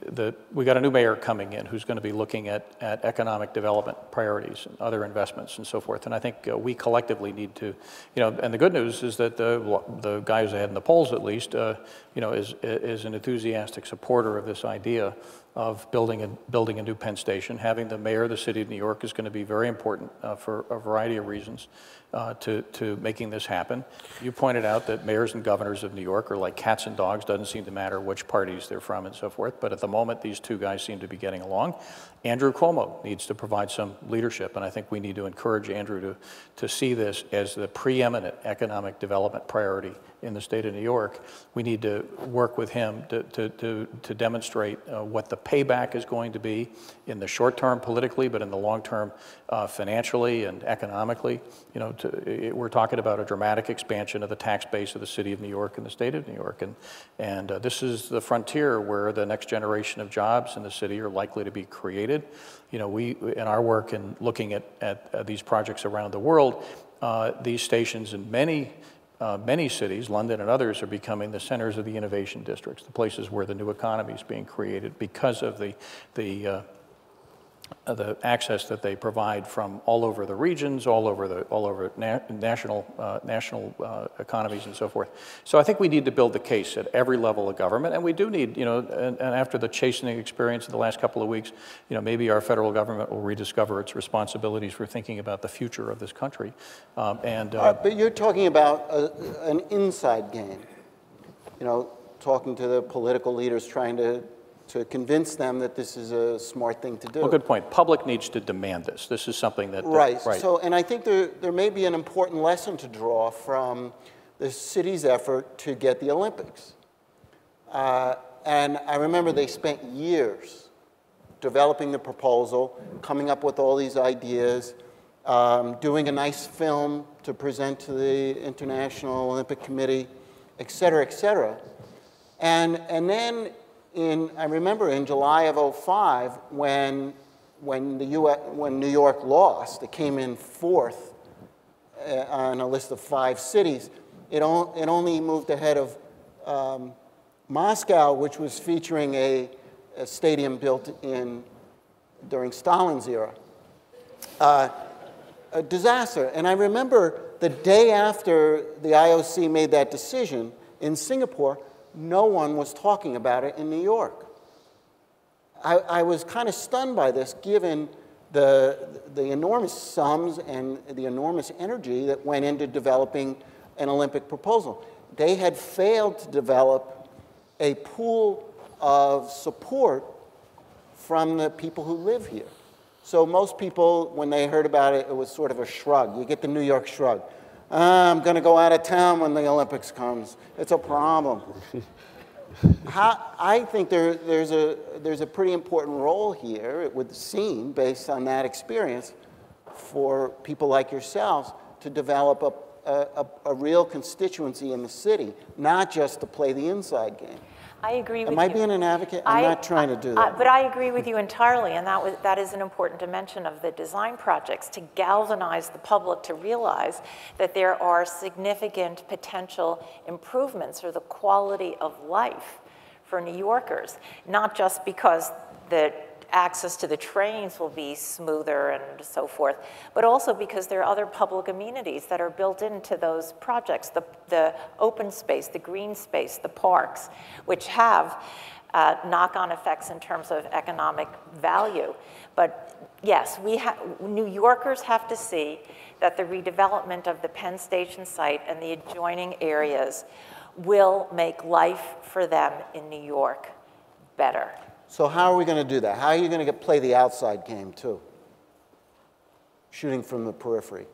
got a new mayor coming in who's going to be looking at economic development priorities and other investments and so forth. And I think we collectively need to, and the good news is that the guy who's ahead in the polls, at least, is an enthusiastic supporter of this idea of building a new Penn Station. Having the mayor of the city of New York is going to be very important for a variety of reasons to making this happen. You pointed out that mayors and governors of New York are like cats and dogs. Doesn't seem to matter which parties they're from and so forth. But at the moment, these two guys seem to be getting along. Andrew Cuomo needs to provide some leadership, and I think we need to encourage Andrew to see this as the preeminent economic development priority in the state of New York. We need to work with him to demonstrate what the payback is going to be in the short term politically, but in the long term financially and economically. We're talking about a dramatic expansion of the tax base of the city of New York and the state of New York, and this is the frontier where the next generation of jobs in the city are likely to be created. We, in our work in looking at these projects around the world, these stations in many cities, London and others, are becoming the centers of the innovation districts, the places where the new economy is being created because of the access that they provide from all over the regions, all over national economies and so forth. So I think we need to build the case at every level of government, and we do need, and after the chastening experience of the last couple of weeks, maybe our federal government will rediscover its responsibilities for thinking about the future of this country. But you're talking about an inside game, talking to the political leaders, trying to convince them that this is a smart thing to do. Well, good point. Public needs to demand this. This is something that... Right. So, and I think there may be an important lesson to draw from the city's effort to get the Olympics. And I remember they spent years developing the proposal, coming up with all these ideas, doing a nice film to present to the International Olympic Committee, et cetera, et cetera. And then I remember in July of '05, when New York lost, it came in fourth on a list of 5 cities. It only moved ahead of Moscow, which was featuring a stadium built during Stalin's era. A disaster. And I remember the day after the IOC made that decision in Singapore, no one was talking about it in New York. I was kind of stunned by this, given the enormous sums and the enormous energy that went into developing an Olympic proposal. They had failed to develop a pool of support from the people who live here. So most people, when they heard about it, it was sort of a shrug. You get the New York shrug. I'm going to go out of town when the Olympics comes. It's a problem. I think there's a pretty important role here, it would seem, based on that experience, for people like yourselves to develop a real constituency in the city, not just to play the inside game. I agree with you. Am I being an advocate? I'm not trying to do that. But I agree with you entirely, and that is an important dimension of the design projects, to galvanize the public to realize that there are significant potential improvements for the quality of life for New Yorkers, not just because the access to the trains will be smoother and so forth, but also because there are other public amenities that are built into those projects, the open space, the green space, the parks, which have knock-on effects in terms of economic value. But yes, New Yorkers have to see that the redevelopment of the Penn Station site and the adjoining areas will make life for them in New York better. So how are we going to do that? How are you going to play the outside game, too? Shooting from the periphery.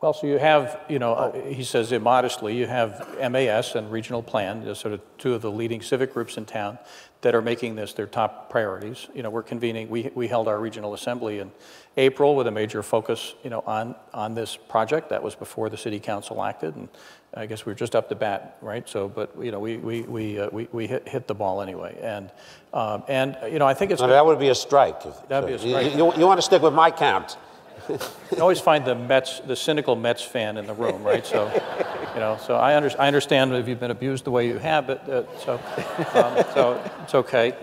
Well, so you have, he says immodestly, you have MAS and regional plan, sort of 2 of the leading civic groups in town that are making this their top priorities. We're convening, we held our regional assembly in April with a major focus, on this project. That was before the city council acted, and I guess we were just up to bat, right? So, but we hit the ball anyway, and I think it's. No, that would be a strike. That'd be a strike. You want to stick with my count. You always find the cynical Mets fan in the room, right? So, so I understand if you've been abused the way you have, but so it's okay.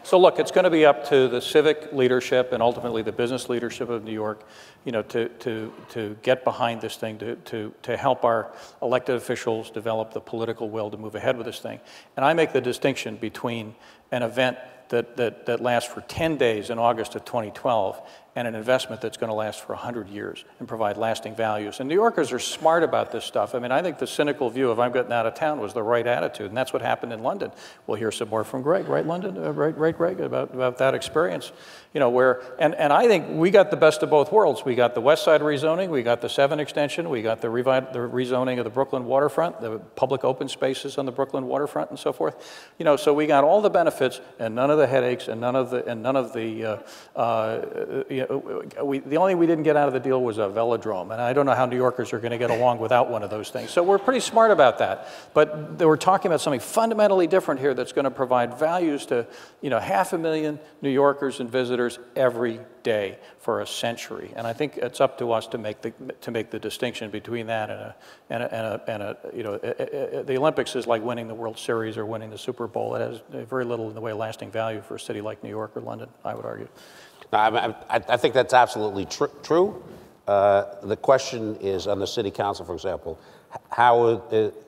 So look, it's going to be up to the civic leadership and ultimately the business leadership of New York, to get behind this thing, to help our elected officials develop the political will to move ahead with this thing. And I make the distinction between an event that lasts for 10 days in August of 2012 and an investment that's going to last for 100 years and provide lasting values. And New Yorkers are smart about this stuff. I mean, I think the cynical view of I'm getting out of town was the right attitude, and that's what happened in London. We'll hear some more from Greg, right, London? Right, Greg, about that experience. And I think we got the best of both worlds. We got the West Side rezoning, we got the 7 extension, we got the rezoning of the Brooklyn waterfront, the public open spaces on the Brooklyn waterfront, and so forth. So we got all the benefits and none of the headaches and none of the the only thing we didn't get out of the deal was a velodrome, and I don't know how New Yorkers are going to get along without one of those things. So we're pretty smart about that. But we're talking about something fundamentally different here that's going to provide values to 500,000 New Yorkers and visitors every day for a century. And I think it's up to us to make the distinction between that and the Olympics is like winning the World Series or winning the Super Bowl. It has very little in the way of lasting value for a city like New York or London, I would argue. I think that's absolutely true. The question is, on the city council, for example, how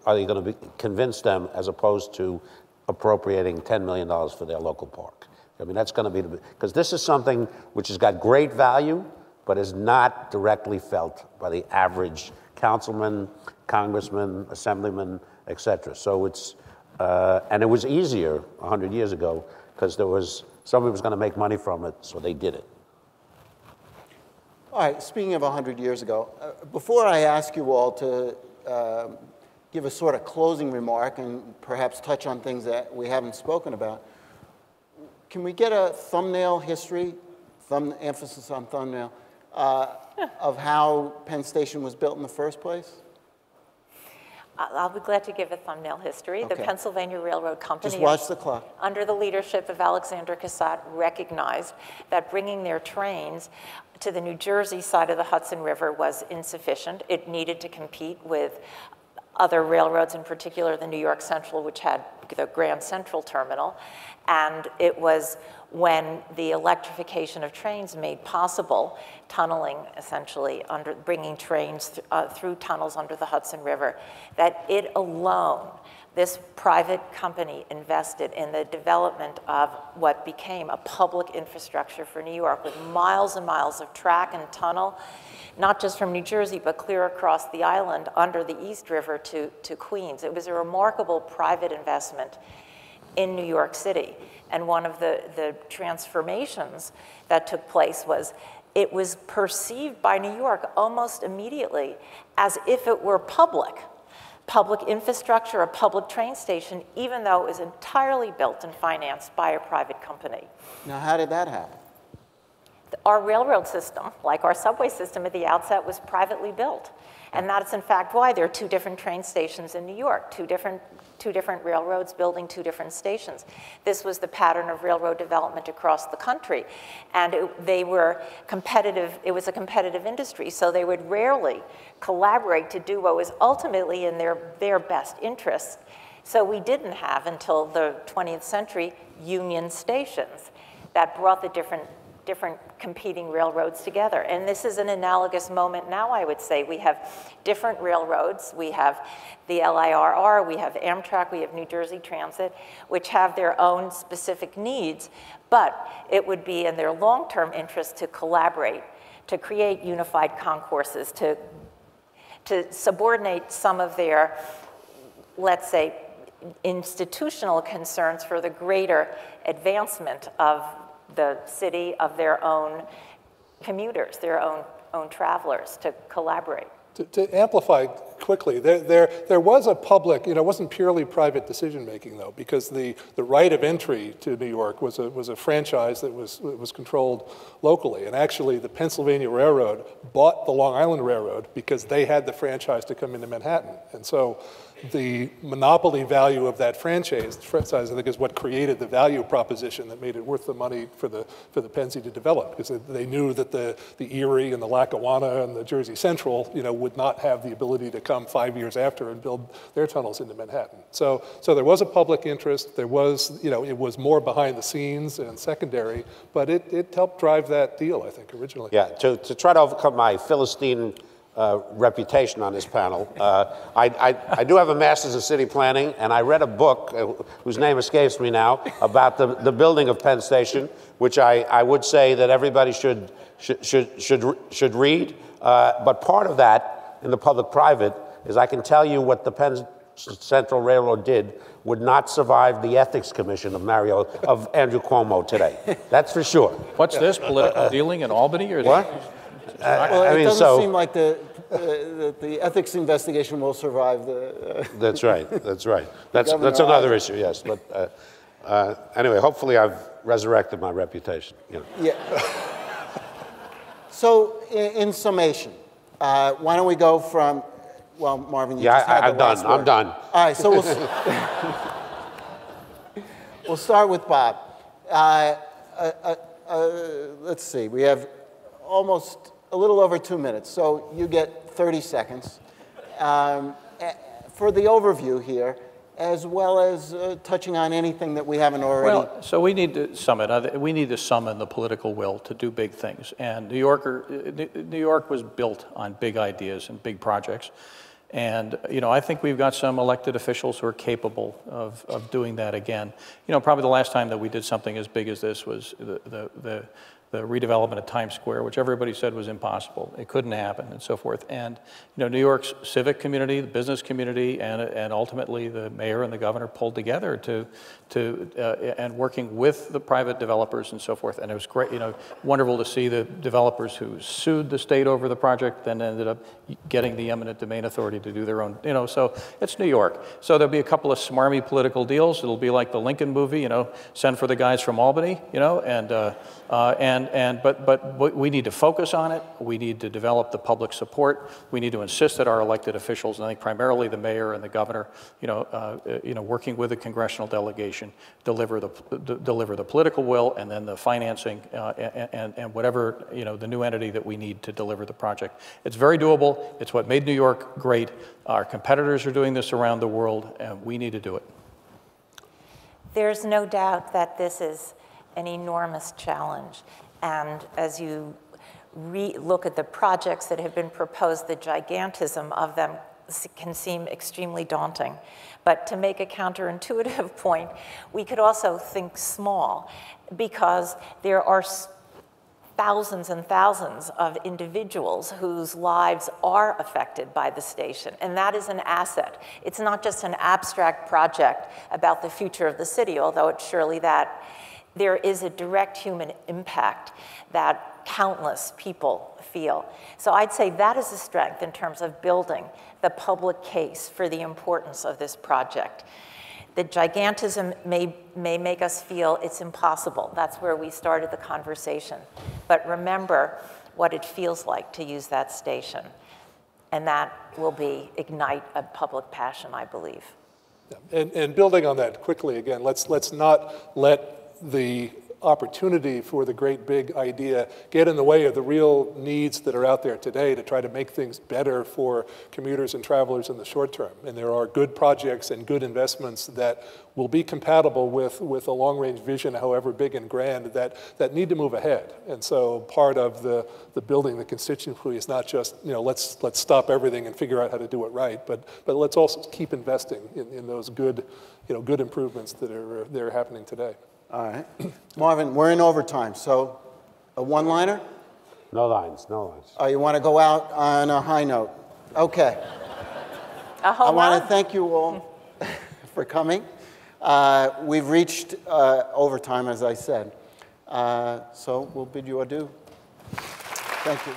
are you going to convince them as opposed to appropriating $10 million for their local park? I mean, that's going to be because this is something which has got great value, but is not directly felt by the average councilman, congressman, assemblyman, et cetera. So it's, and it was easier 100 years ago because somebody was going to make money from it, so they did it. All right, speaking of 100 years ago, before I ask you all to give a sort of closing remark and perhaps touch on things that we haven't spoken about. Can we get a thumbnail history, emphasis on thumbnail, of how Penn Station was built in the first place? I'll be glad to give a thumbnail history. Okay. The Pennsylvania Railroad Company, Just watch the clock, under the leadership of Alexander Cassatt, recognized that bringing their trains to the New Jersey side of the Hudson River was insufficient. It needed to compete with other railroads, in particular the New York Central, which had the Grand Central Terminal. And it was when the electrification of trains made possible tunneling, essentially, bringing trains through tunnels under the Hudson River, that it alone, this private company, invested in the development of what became a public infrastructure for New York, with miles and miles of track and tunnel, not just from New Jersey, but clear across the island under the East River to Queens. It was a remarkable private investment in New York City. And one of the transformations that took place was it was perceived by New York almost immediately as if it were public infrastructure, a public train station, even though it was entirely built and financed by a private company. Now, how did that happen? Our railroad system, like our subway system at the outset, was privately built. And that's in fact why there are two different train stations in New York, two different railroads building two different stations. This was the pattern of railroad development across the country. And they were competitive, it was a competitive industry, so they would rarely collaborate to do what was ultimately in their best interests. So we didn't have, until the 20th century, union stations that brought the different competing railroads together. And this is an analogous moment now, I would say. We have different railroads. We have the LIRR, we have Amtrak, we have New Jersey Transit, which have their own specific needs, but it would be in their long-term interest to collaborate, to create unified concourses, to subordinate some of their, let's say, institutional concerns for the greater advancement of the city, of their own commuters, their own travelers, to collaborate. To amplify quickly, there was a public, it wasn't purely private decision-making, though, because the right of entry to New York was a franchise that was controlled locally. And actually, the Pennsylvania Railroad bought the Long Island Railroad because they had the franchise to come into Manhattan. And so the monopoly value of that franchise, I think, is what created the value proposition that made it worth the money for the Pennsy to develop, because they knew that the Erie and the Lackawanna and the Jersey Central, would not have the ability to come 5 years after and build their tunnels into Manhattan. So there was a public interest. There was, it was more behind the scenes and secondary, but it helped drive that deal, I think, originally. Yeah, to try to overcome my Philistine reputation on this panel. I do have a master's in city planning, and I read a book whose name escapes me now about the building of Penn Station, which I would say that everybody should read. But part of that in the public-private is I can tell you what the Penn Central Railroad did would not survive the Ethics Commission of Andrew Cuomo today. That's for sure. What's this, political dealing in Albany? Or What? Well, it doesn't seem like the ethics investigation will survive the... That's right. That's right. That's another issue. Yes, but anyway, hopefully I've resurrected my reputation. Yeah. So, in summation, why don't we go from? Well, Marvin, you just had the last word. I'm done. All right. So we'll start with Bob. Let's see. We have almost a little over 2 minutes, so you get 30 seconds for the overview here, as well as touching on anything that we haven't already. Well, so we need to summon. We need to summon the political will to do big things. And New York was built on big ideas and big projects. And I think we've got some elected officials who are capable of doing that again. Probably the last time that we did something as big as this was the redevelopment of Times Square, which everybody said was impossible. It couldn't happen, and so forth. And New York's civic community, the business community, and ultimately the mayor and the governor pulled together and working with the private developers and so forth. And it was great, wonderful to see the developers who sued the state over the project, then ended up getting the eminent domain authority to do their own, so it's New York. So there'll be a couple of smarmy political deals. It'll be like the Lincoln movie, send for the guys from Albany, but we need to focus on it. We need to develop the public support. We need to insist that our elected officials, and I think primarily the mayor and the governor, working with the congressional delegation, deliver the political will, and then the financing and whatever the new entity that we need to deliver the project. It's very doable. It's what made New York great. Our competitors are doing this around the world, and we need to do it. There's no doubt that this is an enormous challenge. And as you look at the projects that have been proposed, the gigantism of them can seem extremely daunting. But to make a counterintuitive point, we could also think small, because there are thousands and thousands of individuals whose lives are affected by the station, and that is an asset. It's not just an abstract project about the future of the city, although it's surely that. There is a direct human impact that countless people feel. So I'd say that is a strength in terms of building the public case for the importance of this project. The gigantism may make us feel it's impossible. That's where we started the conversation. But remember what it feels like to use that station. And that will ignite a public passion, I believe. Yeah. And building on that quickly again, let's not let the opportunity for the great big idea get in the way of the real needs that are out there today to try to make things better for commuters and travelers in the short term. And there are good projects and good investments that will be compatible with a long-range vision, however big and grand, that need to move ahead. And so part of the building the constituency is not just, let's stop everything and figure out how to do it right, but let's also keep investing in those good, good improvements that are happening today. All right. Marvin, we're in overtime, so a one-liner? No lines, no lines. Oh, you want to go out on a high note? Okay. I want to thank you all for coming. We've reached overtime, as I said. So we'll bid you adieu. Thank you.